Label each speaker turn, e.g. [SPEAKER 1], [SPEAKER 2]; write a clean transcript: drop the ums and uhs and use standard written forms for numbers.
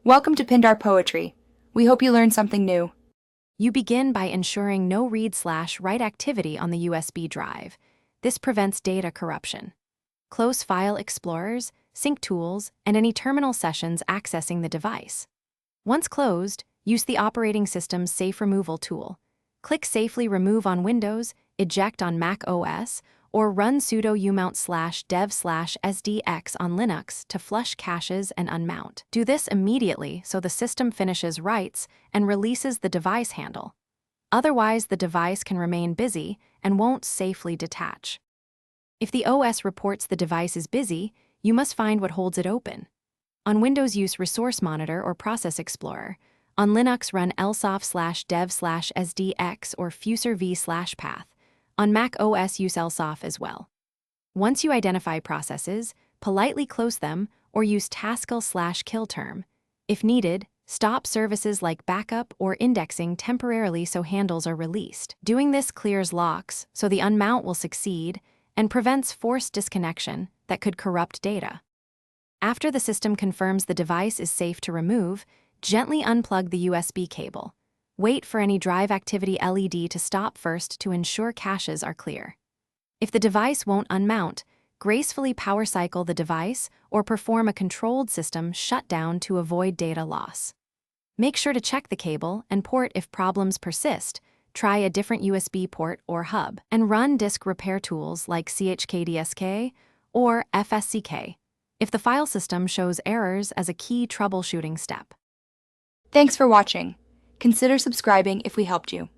[SPEAKER 1] Welcome to Pindar Poetry. We hope you learned something new.
[SPEAKER 2] You begin by ensuring no read/write activity on the USB drive. This prevents data corruption. Close file explorers, sync tools, and any terminal sessions accessing the device. Once closed, use the operating system's Safe Removal tool. Click Safely Remove on Windows, Eject on Mac OS, or run sudo umount/dev/sdx on Linux to flush caches and unmount. Do this immediately so the system finishes writes and releases the device handle. Otherwise, the device can remain busy and won't safely detach. If the OS reports the device is busy, you must find what holds it open. On Windows, use Resource Monitor or Process Explorer. On Linux, run lsoft/dev/sdx or fuserv/path. On Mac OS, use lsoft as well. Once you identify processes, politely close them or use taskle/killterm. If needed, stop services like backup or indexing temporarily so handles are released. Doing this clears locks so the unmount will succeed and prevents forced disconnection that could corrupt data. After the system confirms the device is safe to remove, gently unplug the USB cable. Wait for any drive activity LED to stop first to ensure caches are clear. If the device won't unmount, gracefully power cycle the device or perform a controlled system shutdown to avoid data loss. Make sure to check the cable and port if problems persist. Try a different USB port or hub, and run disk repair tools like chkdsk or fsck if the file system shows errors as a key troubleshooting step.
[SPEAKER 1] Thanks for watching. Consider subscribing if we helped you.